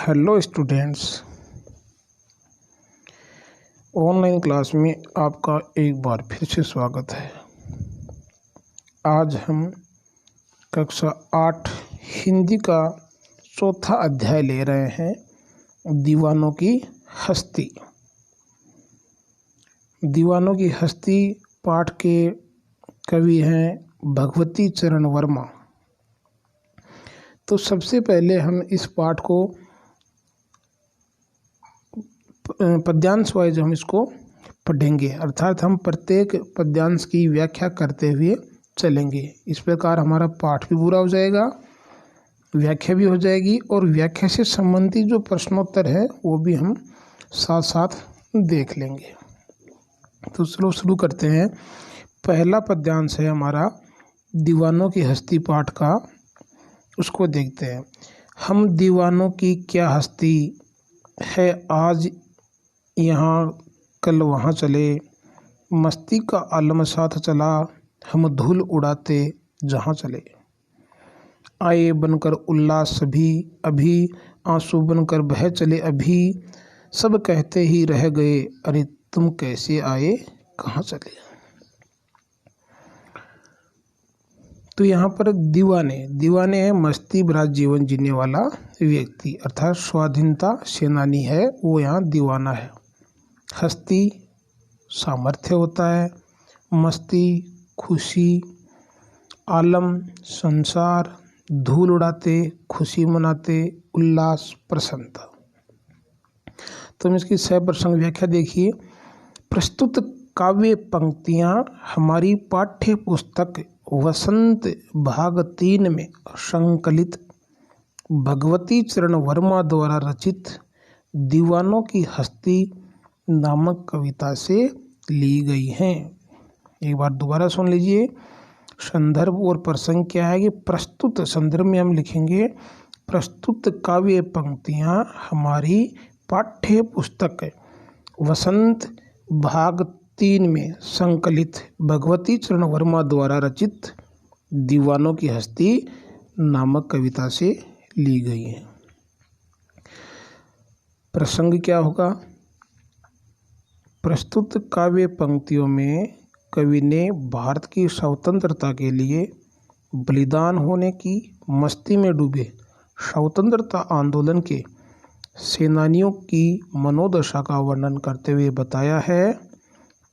Hello students, online class में आपका एक बार फिर से स्वागत है। आज हम कक्षा 8 हिंदी का चौथा अध्याय ले रहे हैं, दीवानों की हस्ती। दीवानों की हस्ती पाठ के कवि हैं भगवती चरण वर्मा। तो सबसे पहले हम इस पाठ को पद्यांश वाइज हम इसको पढ़ेंगे, अर्थात हम प्रत्येक पद्यांश की व्याख्या करते हुए चलेंगे। इस प्रकार हमारा पाठ भी पूरा हो जाएगा, व्याख्या भी हो जाएगी और व्याख्या से संबंधित जो प्रश्नोत्तर है वो भी हम साथ साथ देख लेंगे। तो चलो शुरू करते हैं। पहला पद्यांश है हमारा दीवानों की हस्ती पाठ का, उसको देखते हैं। हम दीवानों की क्या हस्ती है, आज यहाँ कल वहाँ चले, मस्ती का आलम साथ चला, हम धूल उड़ाते जहाँ चले। आए बनकर उल्लास सभी, अभी आंसू बनकर बह चले अभी, सब कहते ही रह गए, अरे तुम कैसे आए कहाँ चले। तो यहाँ पर दीवाने हैं मस्ती भरा जीवन जीने वाला व्यक्ति, अर्थात स्वाधीनता सेनानी है वो यहाँ दीवाना है। हस्ती सामर्थ्य होता है, मस्ती खुशी, आलम संसार, धूल उड़ाते खुशी मनाते, उल्लास प्रसन्नता। तो हम इसकी सप्रसंग व्याख्या देखिए। प्रस्तुत काव्य पंक्तियाँ हमारी पाठ्य पुस्तक वसंत भाग 3 में संकलित भगवती चरण वर्मा द्वारा रचित दीवानों की हस्ती नामक कविता से ली गई हैं। एक बार दोबारा सुन लीजिए। संदर्भ और प्रसंग क्या है कि प्रस्तुत, संदर्भ में हम लिखेंगे प्रस्तुत काव्य पंक्तियाँ हमारी पाठ्य पुस्तक वसंत भाग 3 में संकलित भगवती चरण वर्मा द्वारा रचित दीवानों की हस्ती नामक कविता से ली गई है। प्रसंग क्या होगा? प्रस्तुत काव्य पंक्तियों में कवि ने भारत की स्वतंत्रता के लिए बलिदान होने की मस्ती में डूबे स्वतंत्रता आंदोलन के सेनानियों की मनोदशा का वर्णन करते हुए बताया है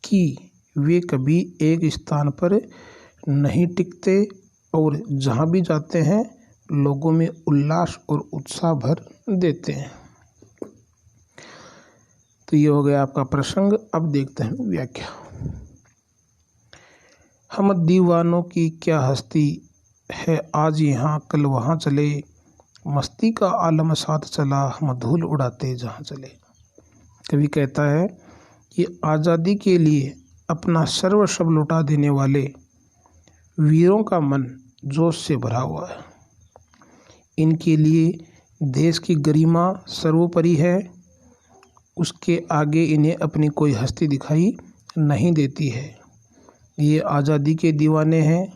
कि वे कभी एक स्थान पर नहीं टिकते और जहाँ भी जाते हैं लोगों में उल्लास और उत्साह भर देते हैं। तो ये हो गया आपका प्रसंग। अब देखते हैं व्याख्या। हम दीवानों की क्या हस्ती है, आज यहाँ कल वहाँ चले, मस्ती का आलम साथ चला, हम धूल उड़ाते जहाँ चले। कवि कहता है कि आज़ादी के लिए अपना सर्वस्व लुटा देने वाले वीरों का मन जोश से भरा हुआ है। इनके लिए देश की गरिमा सर्वोपरि है, उसके आगे इन्हें अपनी कोई हस्ती दिखाई नहीं देती है। ये आज़ादी के दीवाने हैं।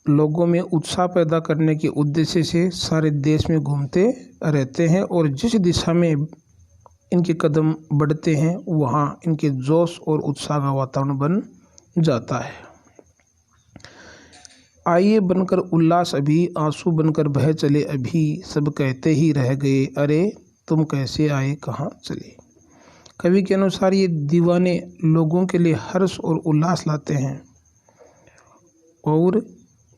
लोगों में उत्साह पैदा करने के उद्देश्य से सारे देश में घूमते रहते हैं और जिस दिशा में इनके कदम बढ़ते हैं वहाँ इनके जोश और उत्साह का वातावरण बन जाता है। आइए बनकर उल्लास अभी, आंसू बनकर बह चले अभी, सब कहते ही रह गए, अरे तुम कैसे आए कहाँ चले। कवि के अनुसार ये दीवाने लोगों के लिए हर्ष और उल्लास लाते हैं और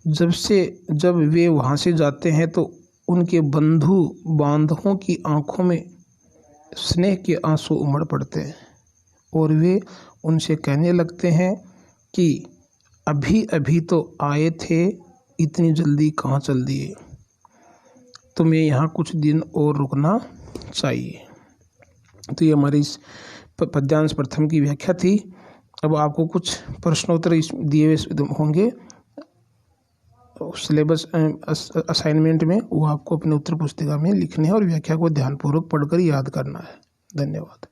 जब वे वहाँ से जाते हैं तो उनके बंधु बांधवों की आंखों में स्नेह के आंसू उमड़ पड़ते हैं और वे उनसे कहने लगते हैं कि अभी अभी तो आए थे, इतनी जल्दी कहाँ चल दिए, तुम्हें यहाँ कुछ दिन और रुकना चाहिए। तो ये हमारी इस पद्यांश प्रथम की व्याख्या थी। अब आपको कुछ प्रश्नोत्तर दिए हुए होंगे सिलेबस असाइनमेंट में, वो आपको अपने उत्तर पुस्तिका में लिखने हैं और व्याख्या को ध्यानपूर्वक पढ़कर याद करना है। धन्यवाद।